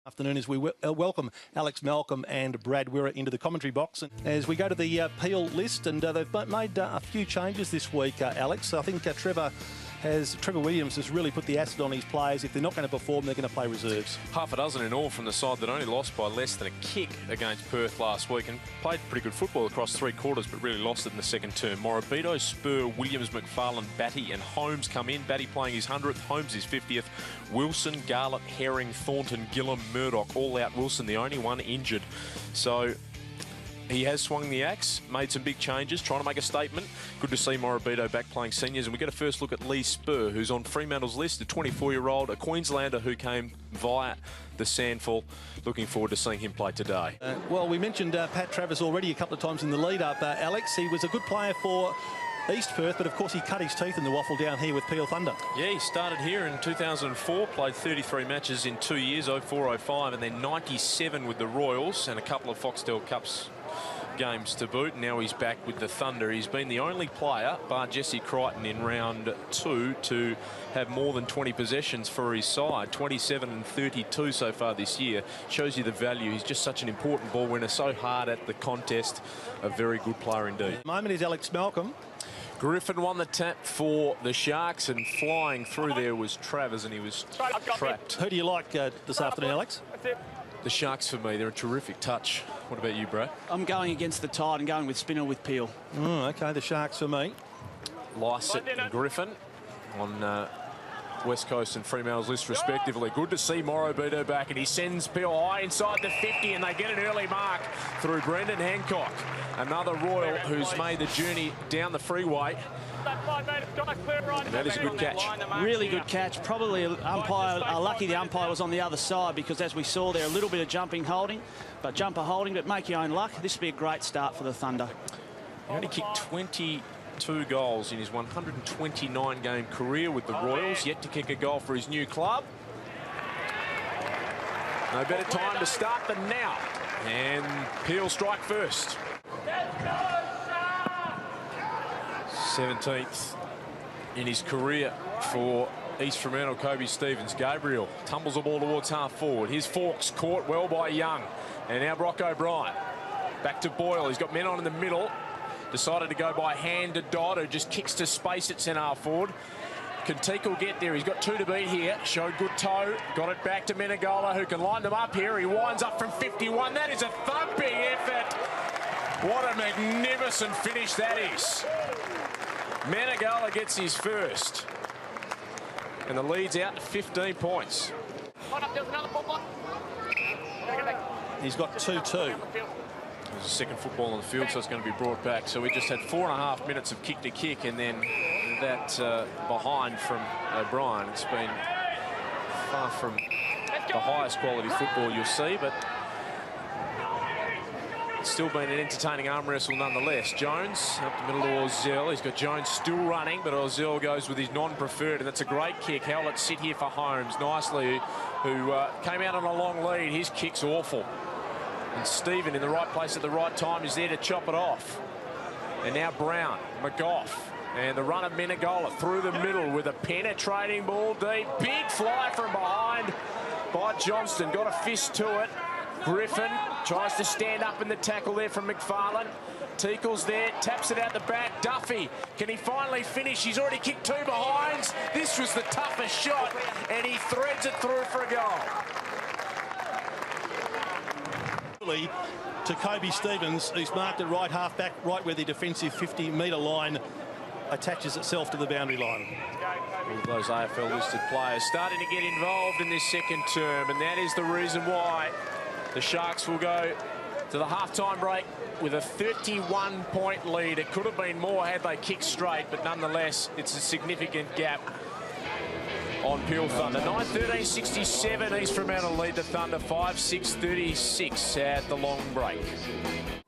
Afternoon as we welcome Alex Malcolm and Brad Wirra into the commentary box. And as we go to the Peel list, and they've made a few changes this week, Alex. I think Trevor Williams has really put the acid on his players. If they're not going to perform, they're going to play reserves. Half a dozen in all from the side that only lost by less than a kick against Perth last week and played pretty good football across 3 quarters, but really lost it in the second term. Morabito, Spur, Williams, McFarlane, Batty and Holmes come in. Batty playing his 100th, Holmes his 50th. Wilson, Garlett, Herring, Thornton, Gillum, Murdoch, all out. Wilson the only one injured. So he has swung the axe, made some big changes, trying to make a statement. Good to see Morabito back playing seniors. And we get a first look at Lee Spur, who's on Fremantle's list, a 24-year-old, a Queenslander who came via the Sandful. Looking forward to seeing him play today. Well, we mentioned Pat Travers already a couple of times in the lead-up. Alex, he was a good player for East Perth, but of course he cut his teeth in the WAFL down here with Peel Thunder. Yeah, he started here in 2004, played 33 matches in 2 years, 04-05, and then 97 with the Royals and a couple of Foxtel Cups games to boot. Now he's back with the Thunder. He's been the only player, bar Jesse Crichton in round 2, to have more than 20 possessions for his side. 27 and 32 so far this year. Shows you the value. He's just such an important ball winner, so hard at the contest. A very good player indeed. At the moment is Alex Malcolm. Griffin won the tap for the Sharks, and flying through there was Travers, and he was trapped. Who do you like this afternoon, Alex? The Sharks for me, they're a terrific touch. What about you, Brad? I'm going against the tide and going with Spinner with Peel. Okay, the Sharks for me. Lycett and Griffin on West Coast and Fremantle's list respectively. Good to see Morabito back, and he sends Peel high inside the 50, and they get an early mark through Brendan Hancock. Another Royal who's made the journey down the freeway. And that is a good catch. Really good catch. Probably lucky the umpire was on the other side, because as we saw there, a little bit of jumper holding, but make your own luck. This would be a great start for the Thunder. He only kicked 22 goals in his 129-game career with the Royals, yet to kick a goal for his new club. No better time to start than now. And Peel strike first. 17th in his career for East Fremantle, Kobe Stevens. Gabriel tumbles the ball towards half forward. His forks caught well by Young. And now Brock O'Brien. Back to Boyle. He's got men on in the middle. Decided to go by hand to Dodd, who just kicks to space at centre half forward. Can Teakle get there? He's got 2 to beat here. Showed good toe. Got it back to Menegola, who can line them up here. He winds up from 51. That is a thumping effort. What a magnificent finish that is. Menegola gets his first. And the lead's out to 15 points. He's got 2-2. There's a second football on the field, so it's going to be brought back. So we just had 4.5 minutes of kick to kick, and then that behind from O'Brien. It's been far from the highest quality football you'll see, but it's still been an entertaining arm wrestle nonetheless. Jones up the middle to Ozell. He's got Jones still running, but Ozell goes with his non-preferred, and that's a great kick. Howlett sit here for Holmes nicely, who came out on a long lead. His kick's awful. And Stephen, in the right place at the right time, is there to chop it off. And now Brown, McGough, and the run of Menegola through the middle with a penetrating ball deep. Big fly from behind by Johnston. Got a fist to it. Griffin tries to stand up in the tackle there from McFarlane. Teakle's there, taps it out the back. Duffy, can he finally finish? He's already kicked 2 behinds. This was the toughest shot, and he threads it through for a goal. To Kobe Stevens, who's marked at right half-back, right where the defensive 50-metre line attaches itself to the boundary line. All those AFL-listed players starting to get involved in this second term, and that is the reason why the Sharks will go to the half-time break with a 31-point lead. It could have been more had they kicked straight, but nonetheless, it's a significant gap on Peel Thunder. 9-13-67, East Fremantle lead the Thunder. 5-6-36 at the long break.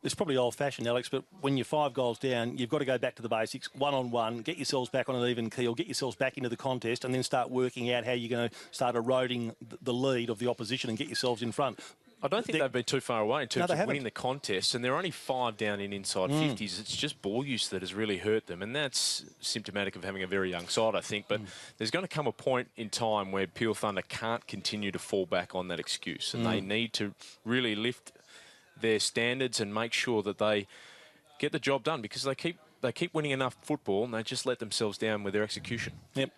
It's probably old-fashioned, Alex, but when you're 5 goals down, you've got to go back to the basics, one-on-one, get yourselves back on an even keel, get yourselves back into the contest, and then start working out how you're going to start eroding the lead of the opposition and get yourselves in front. I don't think they've been too far away in terms of winning the contest, and they're only 5 down in inside 50s. It's just ball use that has really hurt them, and that's symptomatic of having a very young side, I think. But there's going to come a point in time where Peel Thunder can't continue to fall back on that excuse, and they need to really lift their standards and make sure that they get the job done, because they keep winning enough football and they just let themselves down with their execution. Yep.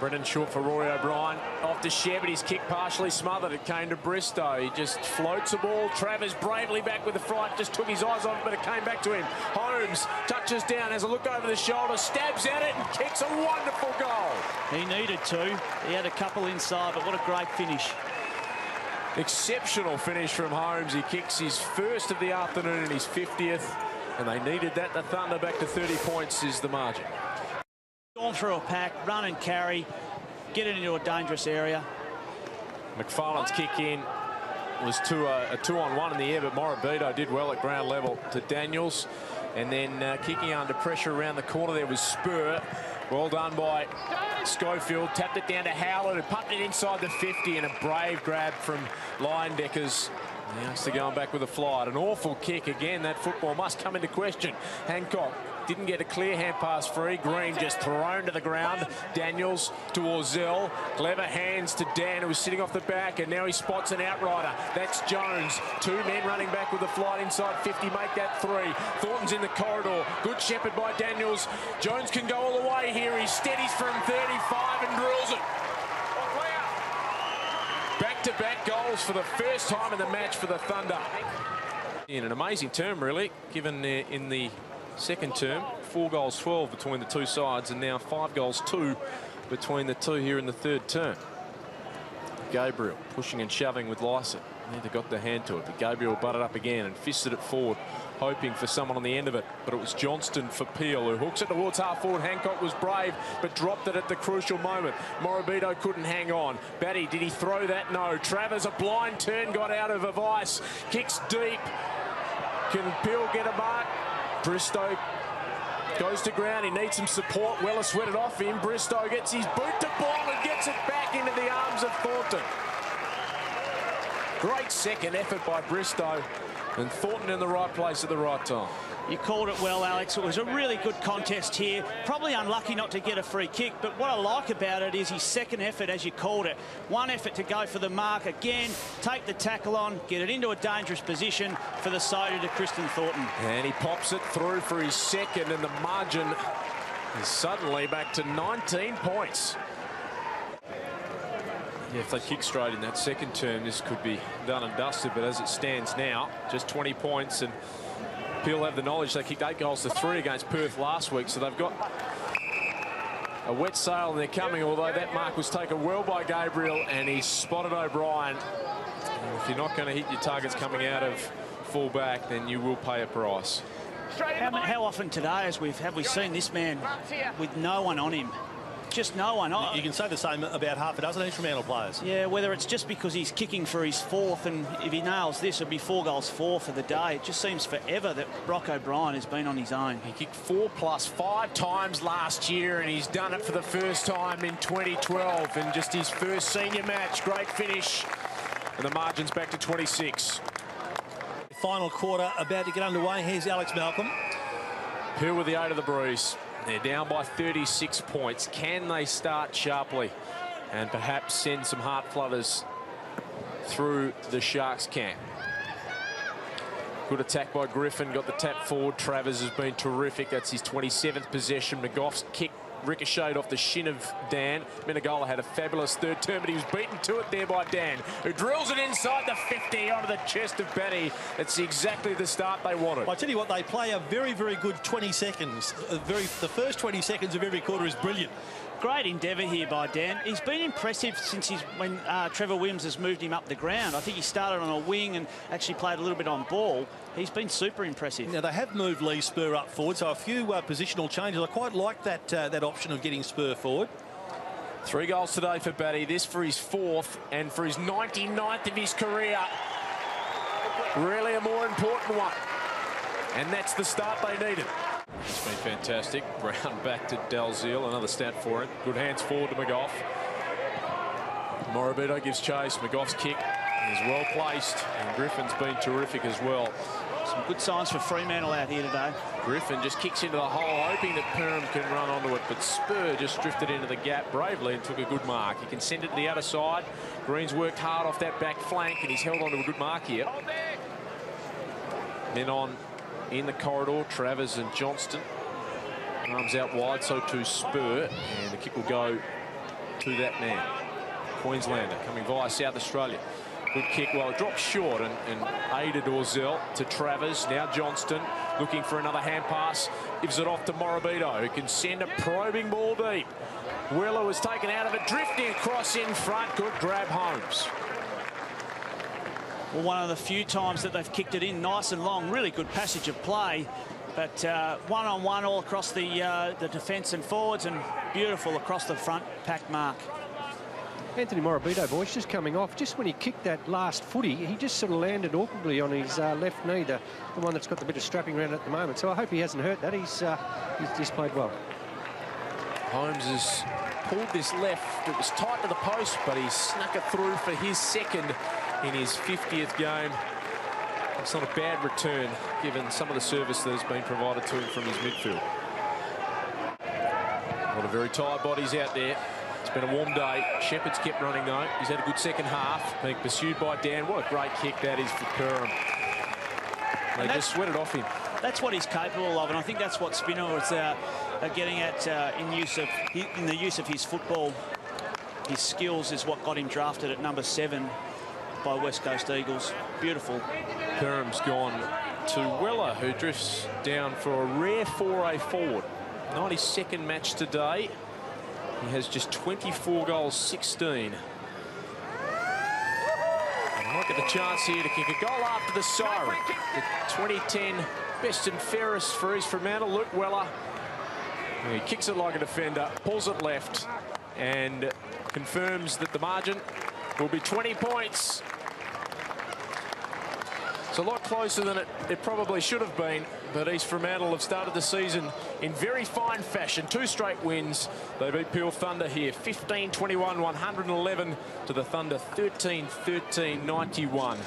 Brendan short for Rory O'Brien. Off to Shea, but his kick partially smothered. It came to Bristow. He just floats the ball. Travers bravely back with the fright. Just took his eyes off it, but it came back to him. Holmes touches down, has a look over the shoulder, stabs at it and kicks a wonderful goal. He needed to. He had a couple inside, but what a great finish. Exceptional finish from Holmes. He kicks his first of the afternoon and his 50th. And they needed that. The Thunder back to 30 points is the margin. Gone through a pack, run and carry, get it into a dangerous area. McFarlane's kick in was a 2-on-1 in the air, but Morabito did well at ground level to Daniels. And then kicking under pressure around the corner there was Spur. Well done by Schofield. Tapped it down to Howland, who pumped it inside the 50, and a brave grab from Leyendeckers. Now going back with a fly. An awful kick again. That football must come into question. Hancock didn't get a clear hand pass free. Green just thrown to the ground. Daniels to Orzell. Clever hands to Dan, who was sitting off the back, and now he spots an outrider. That's Jones. 2 men running back with the flight inside 50. Make that 3. Thornton's in the corridor. Good shepherd by Daniels. Jones can go all the way here. He steadies from 35 and drills it. Back-to-back goals for the first time in the match for the Thunder. In an amazing term, really, given in the second term, 4 goals 12 between the two sides, and now 5 goals 2 between the two here in the third term. Gabriel pushing and shoving with Lycett. Neither got the hand to it, but Gabriel butted up again and fisted it forward, hoping for someone on the end of it. But it was Johnston for Peel, who hooks it towards half forward. Hancock was brave, but dropped it at the crucial moment. Morabito couldn't hang on. Batty, did he throw that? No. Travers, a blind turn, got out of a vice. Kicks deep. Can Peel get a mark? Bristow goes to ground. He needs some support. Weller sweated off him. Bristow gets his boot to ball and gets it back into the arms of Thornton. Great second effort by Bristow, and Thornton in the right place at the right time. You called it well, Alex. It was a really good contest here. Probably unlucky not to get a free kick, but what I like about it is his second effort, as you called it. One effort to go for the mark again, take the tackle on, get it into a dangerous position for the Soda to Kristen Thornton. And he pops it through for his second, and the margin is suddenly back to 19 points. Yeah, if they kick straight in that second term, this could be done and dusted, but as it stands now, just 20 points, and Peel have the knowledge they kicked 8 goals to 3 against Perth last week, so they've got a wet sail and they're coming, although that mark was taken well by Gabriel, and he spotted O'Brien. If you're not going to hit your targets coming out of full back, then you will pay a price. How often today have we seen this man with no one on him? Just no one. You can say the same about half a dozen instrumental players. Yeah, whether it's just because he's kicking for his 4th, and if he nails this, it'll be 4 goals 4 for the day. It just seems forever that Brock O'Brien has been on his own. He kicked 4 plus 5 times last year, and he's done it for the first time in 2012 in just his first senior match. Great finish, and the margin's back to 26. Final quarter about to get underway. Here's Alex Malcolm. Peel with the 8 of the breeze. They're down by 36 points. Can they start sharply and perhaps send some heart flutters through the Sharks camp? Good attack by Griffin. Got the tap forward. Travers has been terrific. That's his 27th possession. McGough's kick ricocheted off the shin of Dan. Menegola had a fabulous third term, but he was beaten to it there by Dan, who drills it inside the 50 onto the chest of Batty. It's exactly the start they wanted. I tell you what, they play a very, very good 20 seconds. The first 20 seconds of every quarter is brilliant. Great endeavour here by Dan. He's been impressive since when Trevor Williams has moved him up the ground. I think he started on a wing and actually played a little bit on ball. He's been super impressive. Now, they have moved Lee Spur up forward, so a few positional changes. I quite like that option of getting Spur forward. 3 goals today for Batty. This for his 4th and for his 99th of his career. Really a more important one. And that's the start they needed. It's been fantastic. Brown back to Dalziel. Another stat for him. Good hands forward to McGough. Morabito gives chase. McGough's kick He's well placed, and Griffin's been terrific as well. Some good signs for Fremantle out here today. Griffin just kicks into the hole, hoping that Perham can run onto it, but Spur just drifted into the gap bravely and took a good mark. He can send it to the other side. Green's worked hard off that back flank, and he's held onto a good mark here. Then on in the corridor, Travers and Johnston. Arms out wide, so too Spur, and the kick will go to that man. Queenslander coming via South Australia. Good kick, well, it drops short and aided Orzell to Travers. Now Johnston looking for another hand pass. Gives it off to Morabito, who can send a probing ball deep. Weller was taken out of it, drifting across in front. Good grab, Holmes. Well, one of the few times that they've kicked it in nice and long. Really good passage of play. But one-on-one all across the defence and forwards, and beautiful across the front pack mark. Anthony Morabito, boys, just coming off. Just when he kicked that last footy, he just sort of landed awkwardly on his left knee, the one that's got the bit of strapping around at the moment. So I hope he hasn't hurt that. He's played well. Holmes has pulled this left. It was tight to the post, but he snuck it through for his second in his 50th game. It's not a bad return, given some of the service that has been provided to him from his midfield. A lot of very tired bodies out there. It's been a warm day. Shepherd's kept running, though. He's had a good second half, being pursued by Dan. What a great kick that is for Perham. They just sweated off him. That's what he's capable of, and I think that's what Spinner was getting at in the use of his football. His skills is what got him drafted at number 7 by West Coast Eagles. Beautiful. Perham's gone to Weller, who drifts down for a rare foray forward. 92nd match today. He has just 24 goals, 16. And might get the chance here to kick a goal after the siren. The 2010 best and fairest for East Fremantle, Luke Weller. And he kicks it like a defender, pulls it left, and confirms that the margin will be 20 points. It's a lot closer than it probably should have been, but East Fremantle have started the season in very fine fashion. 2 straight wins. They beat Peel Thunder here, 15-21, 111 to the Thunder, 13-13, 91.